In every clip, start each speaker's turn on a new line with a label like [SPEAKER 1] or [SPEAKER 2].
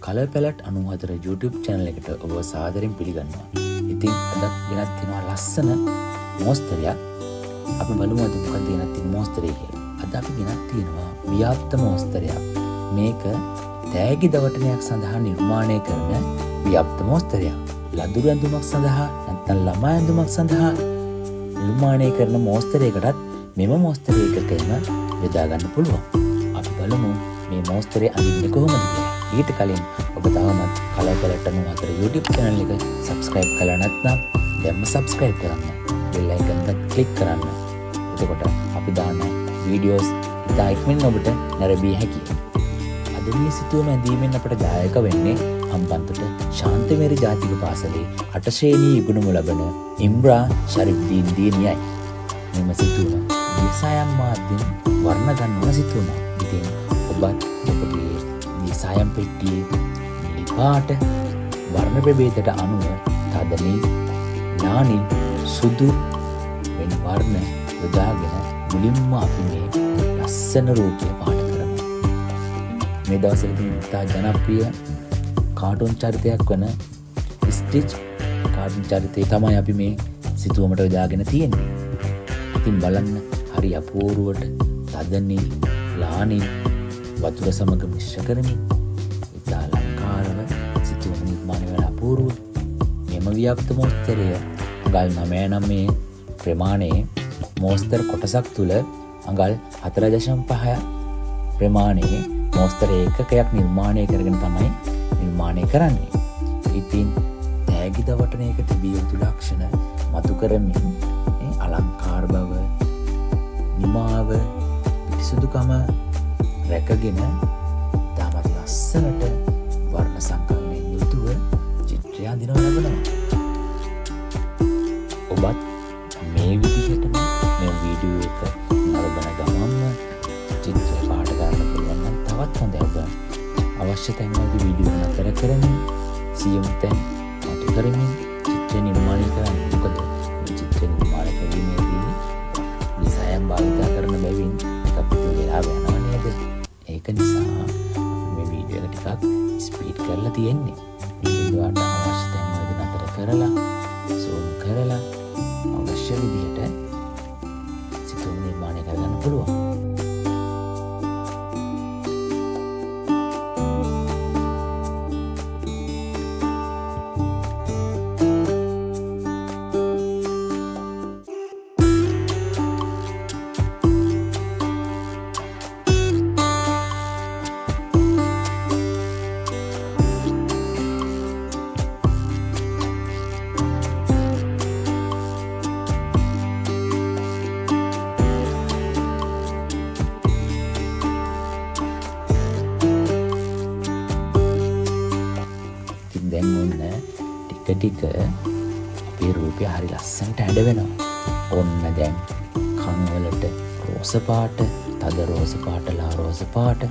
[SPEAKER 1] Colour palette 94 YouTube channel එකට ඔබ සාදරයෙන් පිළිගන්නවා. ඉතින් අදත් ගෙනත් තියෙනවා ලස්සන මොස්තරයක්. අපි බලමු අද මොකක්ද ගෙනත් තියෙන මොස්තරය කියලා. අද අපි ගෙනත් තියෙනවා ව්‍යාප්ත මොස්තරයක්. මේක තෑගි දවටනයක් සඳහා නිර්මාණය කරන ව්‍යාප්ත මොස්තරයක්. ලදරු ඇඳුමක් සඳහා නැත්නම් ළමා ඇඳුමක් සඳහා නිර්මාණය කරන මොස්තරයකටත් මෙම මොස්තරය එකටම යොදා ගන්න පුළුවන්. අපි බලමු මේ මොස්තරය අඳින්නේ කොහොමද කියලා. ඊට කලින් ඔබ තවමත් කලර් පැලට් 94 YouTube channel එක subscribe කරලා නැත්නම් දැන්ම subscribe කරන්න. bell icon එක click කරන්න. එතකොට අපි දාන videos ඉතා ඉක්මනින් ඔබට නැරඹිය හැකියි. අද මේ සිතුවම ඇඳීමෙන් අපට දායක වෙන්නේ හම්බන්තොට ශාන්තමේරි ජාතික පාසලේ 8 ශ්‍රේණියේ ඉගෙනුම ලබන ඉම්රා ශරීෆ්දීන් දියණියයි. මෙම සිතුවම දිසායම් මාධ්‍යෙන් වර්ණ ගන්වන සිතුවම. ඉතින් ඔබත් ඔබගේ දිසායම් පෙට්ටියේ නිල් පාට වර්ණ ප්‍රභේදයට අනුව තද නිල්, නා නිල්, සුදු වෙන වර්ණ යොදාගෙන මුලින්ම අපි මේ ලස්සන රූපය පාට කරමු. මේ දවස්වලදී ඉතා ජනප්‍රිය කාටුන් චරිතයක් වන ස්ටිච් කාටුන් චරිතය තමයි අපි මේ සිතුවමට යොදාගෙන තියෙන්නේ. ඉතින් බලන්න හරි අපූර්වට තද නිල්, ලා නිල් වතුර සමග මිශ්‍ර කරමින් ඉතා අලංකාරව සිතුවම නිර්මාණය වන අපූර්ව මෙම ව්‍යාප්ත මොස්තරය අඟල් 9.9 ප්‍රමාණයේ මොස්තර කොටසක් තුල අඟල් 4.5 ප්‍රමාණයේ මොස්තර ඒකකයක් නිර්මාණය කරගෙන තමයි නිර්මාණය කරන්නේ. ඉතින් තෑගි දවටනයක තිබිය යුතු ලක්ෂණ මතු කරමින් අලංකාර බව, නිමාව, පිරිසුදුකම රැකගෙන තාමත් ලස්සනට වර්ණ සංකලනයෙන් යුතුව චිත්‍රය අඳිනව ලබනවා. ඔබත් මේ විදිහටම මේ වීඩියෝ එක නරඹන ගමන්ම චිත්‍රය පාට ගන්න පුළුවන් නම් තවත් හොඳයි. ඔබ අවශ්‍ය තැන්වලදී වීඩියෝ නතර කරමින් සියුම් තැන් මතු කරමින් චිත්‍ර නිර්මාණය කරන්න. මොකද මේ චිත්‍ර නිර්මාණය කිරීමේදී දිසායම් භාවිත කරන බැවින් අපිට වෙලා යනවා නේද? ඒක නිසා මේ වීඩියෝ එක ටිකක් ස්පීඩ් කරලා තියෙන්නේ. ඒකට අවශ්‍ය තැන්වලදී නතර කරලා zoom කරලා අවශ්‍ය විදිහට සිතුවම නිර්මාණය කරගන්න පුළුවන්. දැන් ඔන්න ටික ටික අපේ රූපය හරි ලස්සනට හැඩ වෙනවා. ඔන්න දැන් කන් වලට රෝස පාට, තද රෝස පාට, ලා රෝස පාට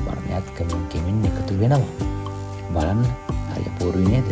[SPEAKER 1] වර්ණයත් කෙමින් එකතු වෙනවා. බලන්න හරි අපූර්වයි නේද?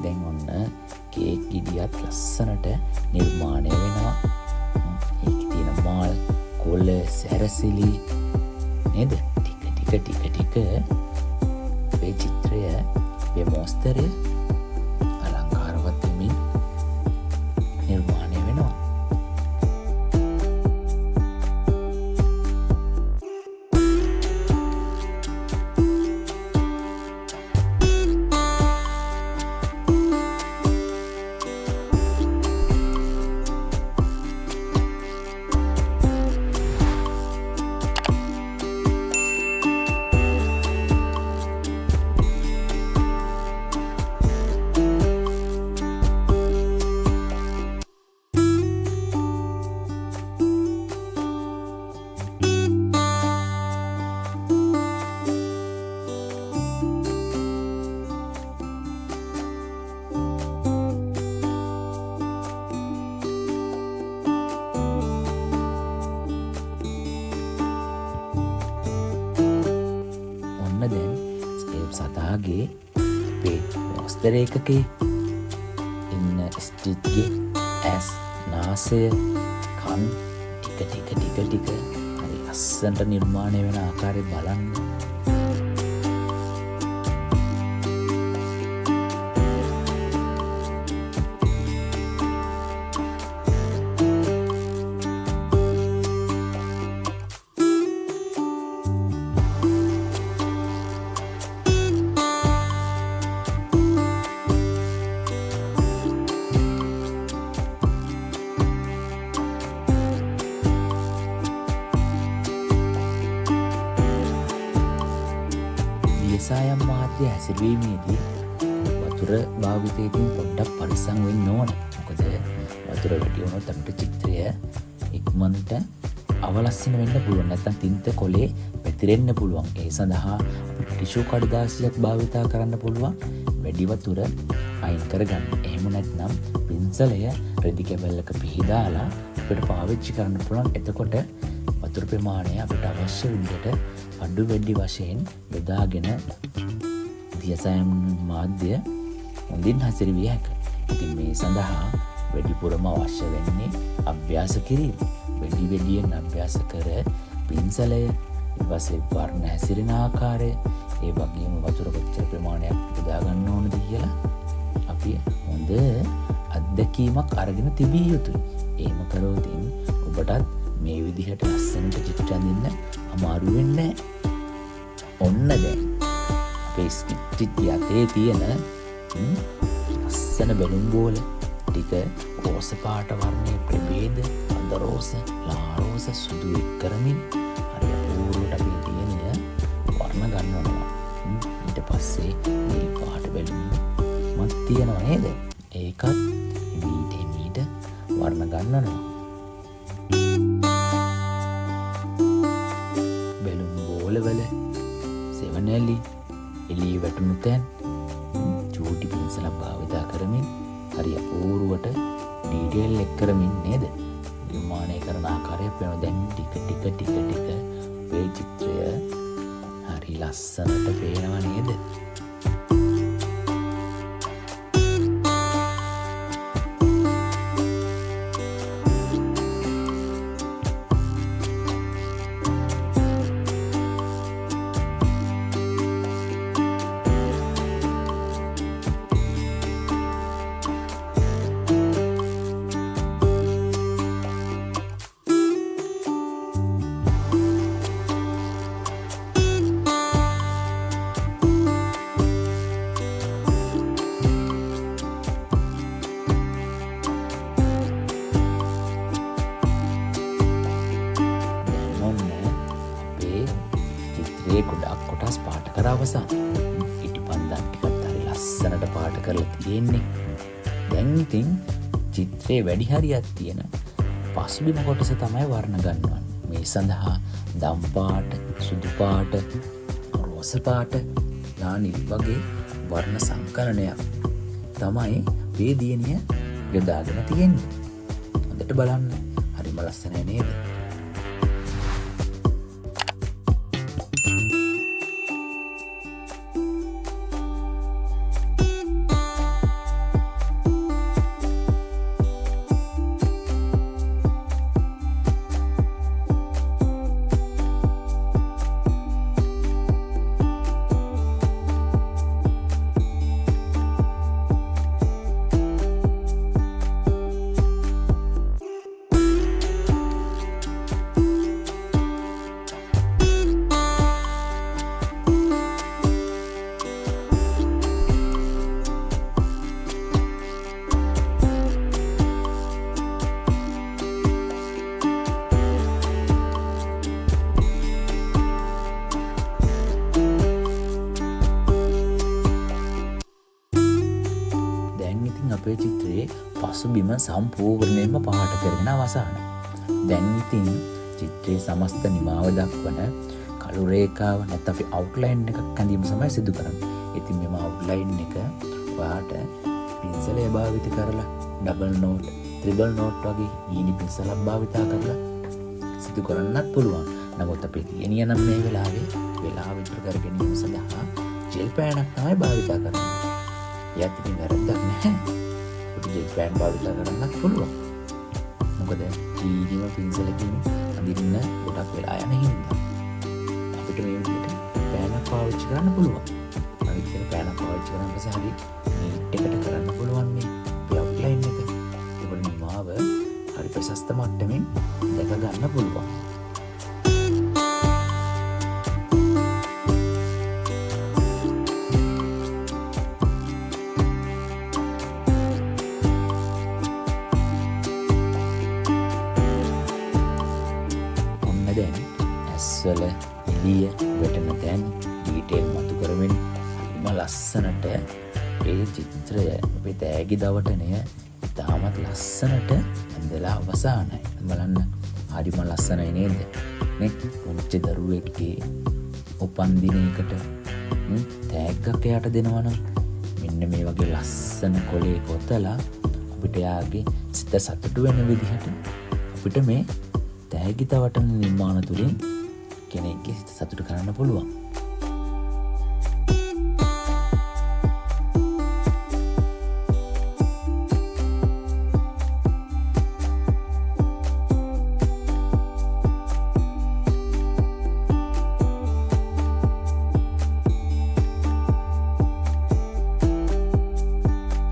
[SPEAKER 1] දැන් ඔන්න කේක් ගෙඩියත් ලස්සනට නිර්මාණය වෙනවා. ඒකේ තියෙන මාල්, කොළ, සැරසිලි නේද? ටික මේ චිත්‍රය, මේ මොස්තරය අලංකාරවත් වෙමින් නිර්මාණය වෙනවා. එයාගේ අපේ මොස්තර එකකේ ඉන්න ස්ටිච්ගේ ඇස් නාසය කන් ටික හරි ලස්සනට නිර්මාණය වෙන ආකාරය බලන්න. දියසායම් මාධ්‍ය හැසිරවීමේදී වතුර භාවිතයකින් පොඩ්ඩක් පරිස්සම් වෙන්න ඕන. මොකද වතුර වැඩි වුණොත් අපිට චිත්‍රය ඉක්මනට අවලස්සන වෙන්න පුළුවන්. නැත්නම් තින්ත කොලේ පැතිරෙන්න පුළුවන්. ඒ සඳහා අපිට ටිෂු කඩදාසියක් භාවිතා කරන්න පුළුවන් වැඩි වතුර අයින් කරගන්න. එහෙම නැත්නම් පින්සලය රෙදි කැබල්ලක පිහදාලා අපිට පාවිච්චි කරන්න පුළුවන්. එතකොට වතුර ප්‍රමාණය අපිට අවශ්‍ය විදිහට අඩු වැඩි වශයෙන් යොදාගෙන දියසායම් මාධ්‍ය හොඳින් හැසිරවිය හැකියි. ඉතින් මේ සඳහා වැඩිපුරම අවශ්‍ය වෙන්නේ අභ්‍යාස කිරීම. වැඩියෙන් අභ්‍යාස කර පින්සලය, ඊපස්සේ වර්ණ හැසිරෙන ආකාරය, ඒ වගේම වතුර කොච්චර ප්‍රමාණයක් යොදා ගන්න ඕනද කියලා අපි හොඳ අත්දැකීමක් අරගෙන තිබිය යුතුයි. එහෙම කරොත් ඔබටත් මේ විදිහට ලස්සනට චිත්‍ර අඳින්න අමාරු වෙන්නේ නැහැ. ඔන්න දැන් අපේ ස්ටිච් යතේ තියෙන ලස්සන බැලුම් බෝල ටික රෝස පාට වර්ණයේ ප්‍රභේද අඳ රෝස, ලා රෝස, සුදු එක් කරමින් හරි අපූර්වට අපි තියෙන වර්ණ ගන්නවා. ඊට පස්සේ නිල් පාට බැලුම් මත් තියෙනවා නේද? ඒකත් මීට වර්ණ ගන්නවා. වල සෙවනැලි එළිය වැටුණු තැන් චූටි පින්සලක් භාවිතා කරමින් හරි අපූර්වට ඩීටේල් එක් කරමින් නේද නිර්මාණය කරන ආකාරය වෙනවා. දැන් ටික අපේ චිත්‍රය හරි ලස්සනට පේනවා නේද? ගොඩක් කොටස් පාට කර අවසන්. ඉටිපන්දම් ටිකත් හරි ලස්සනට පාට කරලා තියෙන්නේ. දැන් ඉතින් චිත්‍රයේ වැඩි හරියක් තියෙන පසුබිම කොටස තමයි වර්ණ ගන්නවන්නේ. මේ සඳහා දම් පාට, සුදු පාට, රෝස පාට, ලානිල් වගේ වර්ණ සංකලනයක් තමයි මේ දියණිය යොදාගෙන තියෙන්නේ. හොඳට බලන්න. හරිම ලස්සනයි නේද? අපේ චිත්‍රයේ පසුබිම සම්පූර්ණයෙන්ම පාට කරගෙන අවසానයි. දැන් ඉතින් චිත්‍රයේ සමස්ත නිමාව දක්වන කළු රේඛාව නැත්නම් අපි අවුට්ලයින් එකක් ඇඳීම තමයි සිදු කරන්නේ. ඉතින් මේ අවුට්ලයින් එක ඔයාට පින්සලය භාවිත කරලා ඩබල් නෝට්, ත්‍රිබල් නෝට් වගේ ඊනි පින්සලක් භාවිත කරලා සිදු කරන්නත් පුළුවන්. නමුත් අපේ දියණිය නම් මේ වෙලාවේ වෙලාව විතර කර ගැනීම සඳහා ජෙල් පෑනක් තමයි භාවිතා කරන්නේ. ඒත් ඉතින් වැරද්දක් නැහැ. අපිට ජෙල් පෑන් භාවිතා කරන්නත් පුළුවන්. මොකද ඊදිම පින්සලකින් අඳින්න ගොඩක් වෙලා යන හින්දා අපිට මේ විදිහට පෑනක් පාවිච්චි කරන්න පුළුවන්. අනිත් එක පෑනක් පාවිච්චි කරාම පස්සේ හරි නීට් එකට කරන්න පුළුවන් මේ අවුට්ලයින් එක. ඒකට නිමාව හරි ප්‍රශස්ත මට්ටමින් දැක ගන්න පුළුවන්. දැන් ඇස්වල එළිය වැටෙන තැන් ඩීටේල් මතු කරමින් හරිම ලස්සනට ඒ චිත්‍රය අපේ තෑගි දවටනය ඉතාමත් ලස්සනට ඇඳලා අවසానයි. බලන්න හරිම ලස්සනයි නේද? නේ පුංචි දරුවෙක්ගේ උපන්දිනයකට තෑග්ගක් එයාට දෙනවා නම් මෙන්න මේ වගේ ලස්සන කොලේ කොතලා අපිට යාගේ සිත සතුටු වෙන විදිහට අපිට මේ තෑගි තවටන නිර්මාණ තුළින් කෙනෙක්ගේ සිත සතුටු කරන්න පුළුවන්.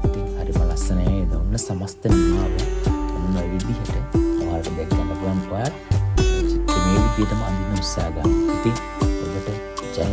[SPEAKER 1] ඉතින් හරිම ලස්සනයි ඔන්න සමස්ත නිමාව ඔන්න විදිහට ඔයාලට දැක ගන්න පුළුවන්. ඔයාලට මේ විදිහටම අඳින්න උත්සාහ ගන්න. ඉතින් ඔබට ජය